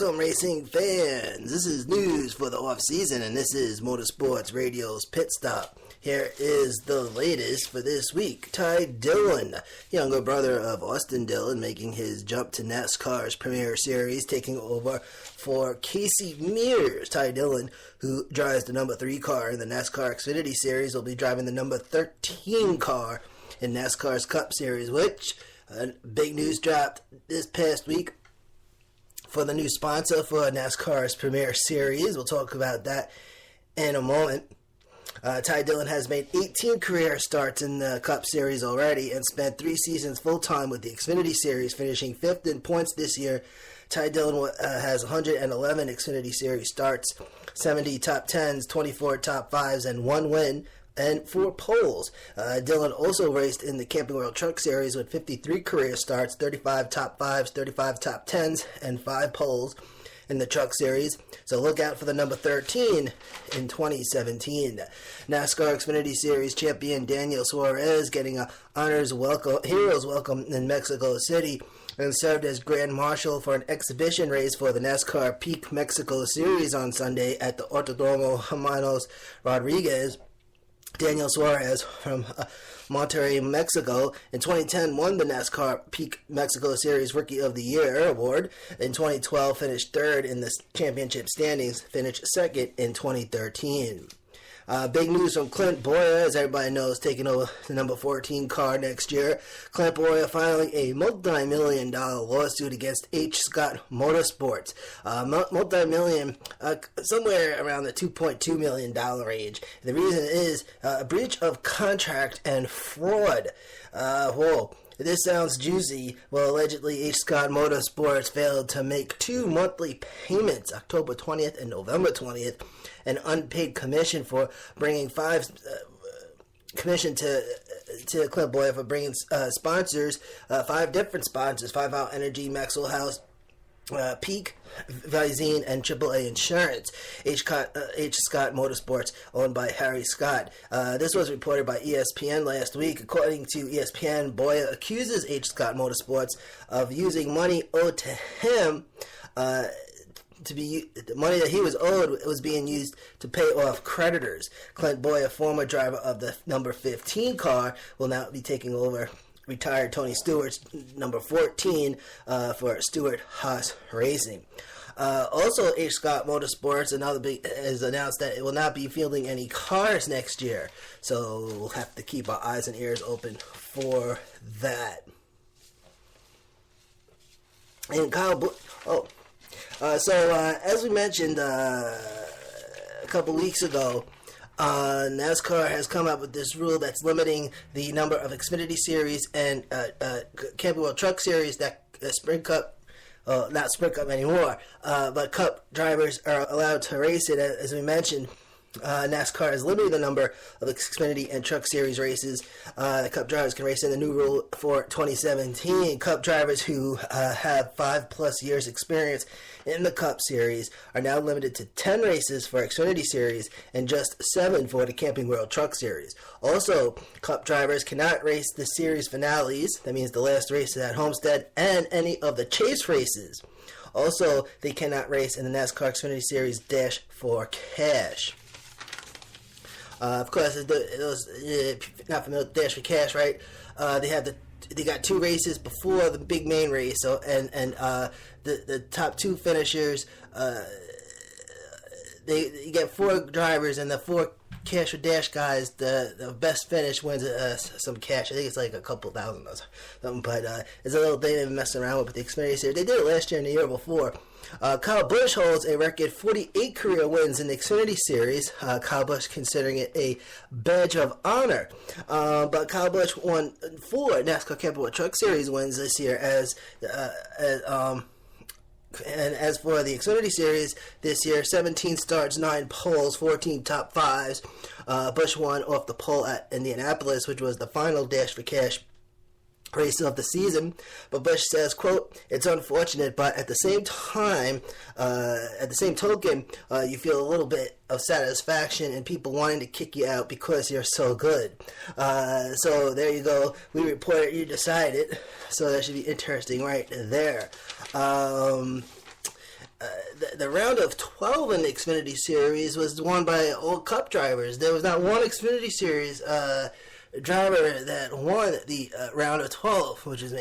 Welcome, racing fans. This is news for the off-season, and this is Motorsports Radio's Pit Stop. Here is the latest for this week. Ty Dillon, younger brother of Austin Dillon, making his jump to NASCAR's Premier Series, taking over for Casey Mears. Ty Dillon, who drives the number 3 car in the NASCAR Xfinity Series, will be driving the number 13 car in NASCAR's Cup Series, which big news dropped this past week for the new sponsor for NASCAR's Premier Series. We'll talk about that in a moment. Ty Dillon has made 18 career starts in the Cup Series already and spent 3 seasons full-time with the Xfinity Series, finishing 5th in points this year. Ty Dillon has 111 Xfinity Series starts, 70 top 10s, 24 top 5s, and 1 win, and 4 poles. Dillon also raced in the Camping World Truck Series with 53 career starts, 35 top 5s, 35 top 10s, and 5 poles in the Truck Series. So look out for the number 13 in 2017. NASCAR Xfinity Series champion Daniel Suarez getting a hero's welcome in Mexico City and served as Grand Marshal for an exhibition race for the NASCAR Peak Mexico Series on Sunday at the Autodromo Hermanos Rodriguez. Daniel Suarez from Monterrey, Mexico, in 2010 won the NASCAR Peak Mexico Series Rookie of the Year award. In 2012, finished 3rd in the championship standings, finished 2nd in 2013. Big news from Clint Boyer, as everybody knows, taking over the number 14 car next year. Clint Boyer filing a multi-million-dollar lawsuit against H. Scott Motorsports. Multi-million, somewhere around the $2.2 million range. The reason is a breach of contract and fraud. This sounds juicy. Well, allegedly, H. Scott Motorsports failed to make 2 monthly payments, October 20th and November 20th, an unpaid commission for bringing commission to Clint Boyer for bringing sponsors, 5 different sponsors, 5 Hour Energy, Maxwell House, Peak, Visine, and AAA Insurance. H. Scott Motorsports, owned by Harry Scott. This was reported by ESPN last week. According to ESPN, Boyer accuses H. Scott Motorsports of using money owed to him. The money that he was owed was being used to pay off creditors. Clint Boyer, former driver of the number 15 car, will now be taking over retired Tony Stewart's number 14 for Stewart Haas Racing. Also, H. Scott Motorsports has announced that it will not be fielding any cars next year. So we'll have to keep our eyes and ears open for that. And as we mentioned a couple weeks ago, NASCAR has come up with this rule that's limiting the number of Xfinity Series and Camping World Truck Series that Sprint Cup, not Sprint Cup anymore, but Cup drivers are allowed to race it. As we mentioned, NASCAR has limited the number of Xfinity and Truck Series races that Cup drivers can race in. The new rule for 2017, Cup drivers who have 5+ years experience in the Cup Series are now limited to 10 races for Xfinity Series and just 7 for the Camping World Truck Series. Also, Cup drivers cannot race the series finales, that means the last races at Homestead, and any of the chase races. Also, they cannot race in the NASCAR Xfinity Series Dash for Cash. Of course, those not familiar with Dash for Cash, right? They got 2 races before the big main race, so and the top 2 finishers, you get 4 drivers, and the 4 Cash or Dash guys, the best finish wins some cash. I think it's like a couple thousand or something, but it's a little thing they've been messing around with the Xfinity Series. They did it last year and the year before. Kyle Busch holds a record 48 career wins in the Xfinity Series. Kyle Busch considering it a badge of honor. But Kyle Busch won 4 NASCAR Camping World Truck Series wins this year and as for the Xfinity Series this year, 17 starts, 9 poles, 14 top 5s. Busch won off the pole at Indianapolis, which was the final Dash for Cash race of the season. But Busch says, quote, "It's unfortunate, but at the same time, at the same token, you feel a little bit of satisfaction and people wanting to kick you out because you're so good." So there you go. We reported, you decided. So that should be interesting right there. the round of 12 in the Xfinity Series was won by old Cup drivers. There was not one Xfinity Series driver that won the round of 12, which is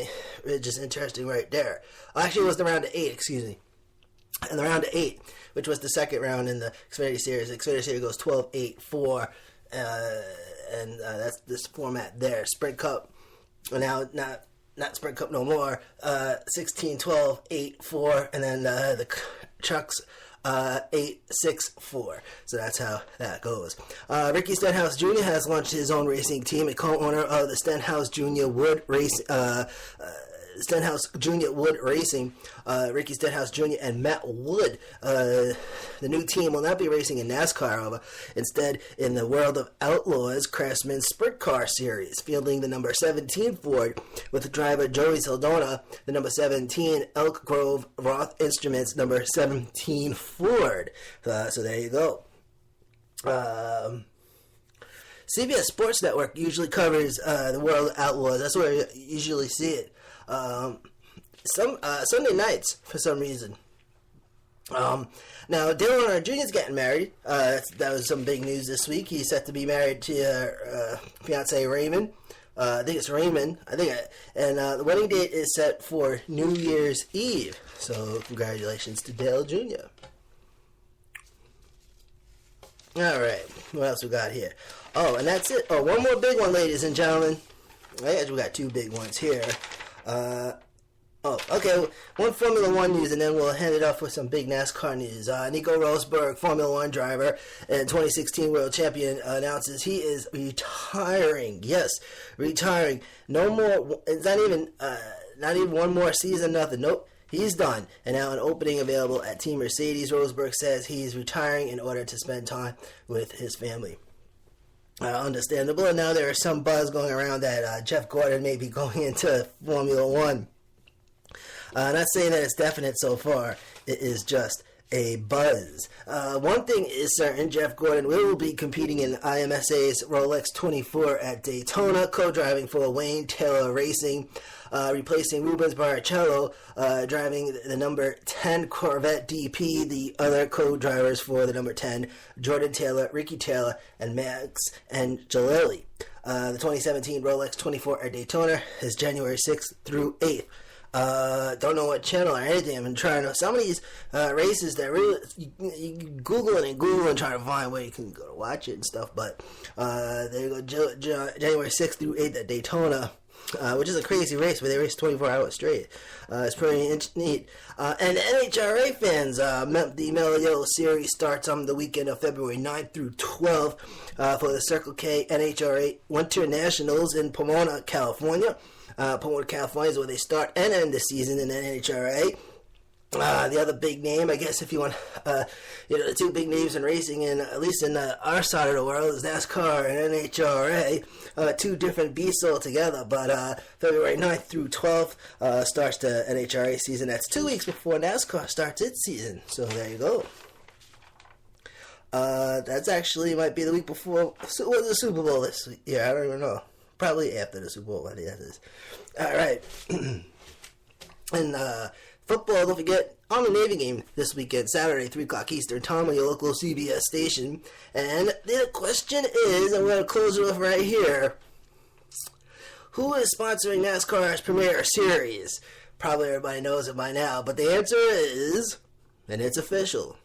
just interesting right there. Actually, it was the round of 8, excuse me. And the round of 8, which was the second round in the Xfinity Series. The Xfinity Series goes 12, 8, 4, and that's this format there. Sprint Cup, now not Sprint Cup no more, 16, 12, 8, 4, and then the trucks 8, 6, 4. So that's how that goes. Ricky Stenhouse Jr. has launched his own racing team, a co-owner of the Stenhouse Jr. Wood Racing, Ricky Stenhouse Jr. and Matt Wood. The new team will not be racing in NASCAR, however, instead in the World of Outlaws Craftsman Sprint Car Series, fielding the number 17 Ford with driver Joey Saldana, the number 17 Elk Grove Roth Instruments number 17 Ford. So there you go. CBS Sports Network usually covers the World of Outlaws. That's where you usually see it. Sunday nights for some reason. Now Dale Earnhardt Jr. is getting married. That was some big news this week. He's set to be married to fiance Raymond. I think it's Raymond. And the wedding date is set for New Year's Eve. So congratulations to Dale Jr. All right, what else we got here? Oh, and that's it. Oh, one more big one, ladies and gentlemen. I guess we got two big ones here. Okay, one Formula One news, and then we'll hand it off with some big NASCAR news. Nico Rosberg, Formula One driver and 2016 world champion, announces he is retiring. Yes, retiring. No more. It's not even one more season. Nothing. Nope. He's done. And now an opening available at Team Mercedes. Rosberg says he's retiring in order to spend time with his family. Understandable. And now there is some buzz going around that Jeff Gordon may be going into Formula One. Not saying that it's definite so far. It is just a buzz. One thing is certain, Jeff Gordon will be competing in IMSA's Rolex 24 at Daytona, co-driving for Wayne Taylor Racing, replacing Rubens Barrichello, driving the number 10 Corvette DP, the other co-drivers for the number 10, Jordan Taylor, Ricky Taylor, and Max Angelelli. The 2017 Rolex 24 at Daytona is January 6th through 8th. Don't know what channel or anything. I've been trying to. Some of these races that really you Google and try to find where you can go to watch it and stuff. But there you go, January 6th through 8th at Daytona, which is a crazy race where they race 24 hours straight. It's pretty neat. And NHRA fans, the Mellow Yellow Series starts on the weekend of February 9th through 12th for the Circle K NHRA Winter Nationals in Pomona, California. Pomona, California is where they start and end the season in NHRA. The other big name, I guess, if you want, the two big names in racing, at least in our side of the world, is NASCAR and NHRA. Two different beasts altogether, but February 9th through 12th starts the NHRA season. That's 2 weeks before NASCAR starts its season, so there you go. That's actually might be the week before the Super Bowl this week. Yeah, I don't even know. Probably after the Super Bowl, I think that is. All right. And football, don't forget, Army-Navy game this weekend, Saturday, 3 o'clock Eastern Time on your local CBS station. And the question is, I'm going to close it off right here. Who is sponsoring NASCAR's Premier Series? Probably everybody knows it by now, but the answer is, and it's official,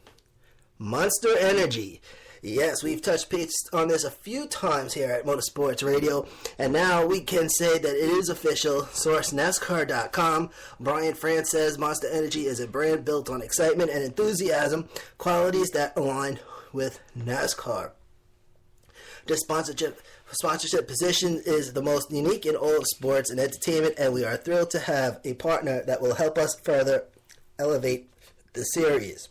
Monster Energy. Yes, we've touched base on this a few times here at Motorsports Radio, and now we can say that it is official. Source NASCAR.com. Brian France says Monster Energy is a brand built on excitement and enthusiasm, qualities that align with NASCAR. This sponsorship position is the most unique in all of sports and entertainment, and we are thrilled to have a partner that will help us further elevate the series.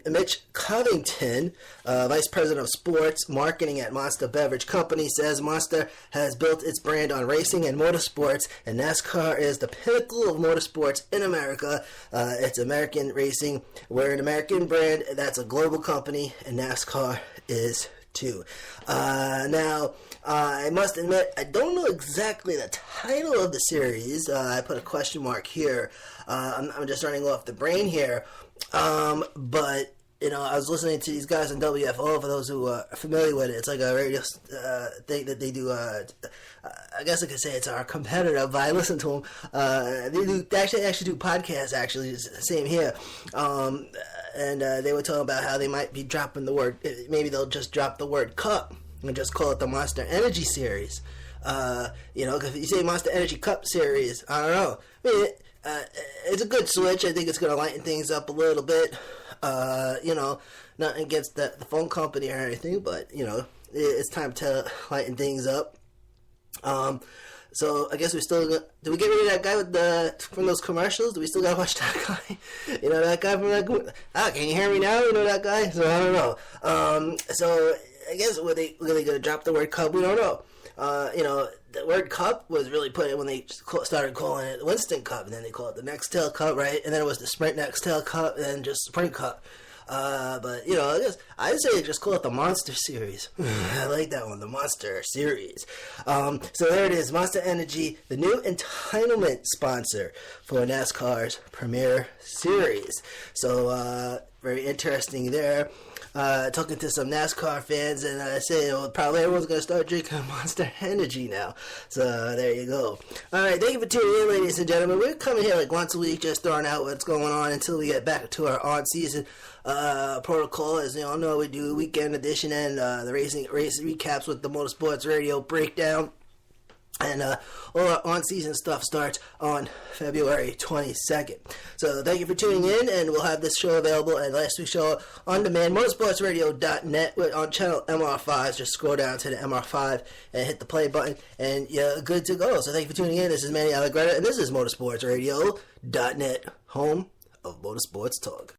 Mitch Covington, Vice President of Sports Marketing at Monster Beverage Company, says Monster has built its brand on racing and motorsports, and NASCAR is the pinnacle of motorsports in America. It's American racing. We're an American brand that's a global company, and NASCAR is too. Now, I must admit, I don't know exactly the title of the series. I put a question mark here. I'm just running off the brain here. But, you know, I was listening to these guys on WFO, for those who are familiar with it. It's like a radio thing that they do. I guess I could say it's our competitor, but I listen to them. They actually do podcasts, actually. It's the same here. And they were talking about how they might be dropping the word, maybe they'll just drop the word cup and just call it the Monster Energy Series. You know, because if you say Monster Energy Cup Series, I don't know. I mean, it's a good switch. I think it's going to lighten things up a little bit. You know, nothing against the phone company or anything, but, you know, it's time to lighten things up. So I guess we still do we get rid of that guy from those commercials? Do we still gotta watch that guy? You know, that guy from that. Can you hear me now? You know that guy? So I don't know. So I guess were they gonna drop the word cup? We don't know. You know, the word cup was really put in when they started calling it Winston Cup, and then they called it the Nextel Cup, right? And then it was the Sprint Nextel Cup, and then just Sprint Cup. But, you know, I'd say just call it the Monster Series. I like that one, the Monster Series. So there it is, Monster Energy, the new entitlement sponsor for NASCAR's Premier Series. So, very interesting there. Talking to some NASCAR fans, and I say, well, probably everyone's going to start drinking Monster Energy now. So there you go. All right, thank you for tuning in, ladies and gentlemen. We're coming here like once a week, just throwing out what's going on until we get back to our on-season protocol. As you all know, we do weekend edition and the race recaps with the Motorsports Radio breakdown. And all our on-season stuff starts on February 22nd. So thank you for tuning in, and we'll have this show available and last week's show on demand, motorsportsradio.net on channel MR5. Just scroll down to the MR5 and hit the play button, and you're good to go. So thank you for tuning in. This is Manny Allegretta, and this is motorsportsradio.net, home of Motorsports Talk.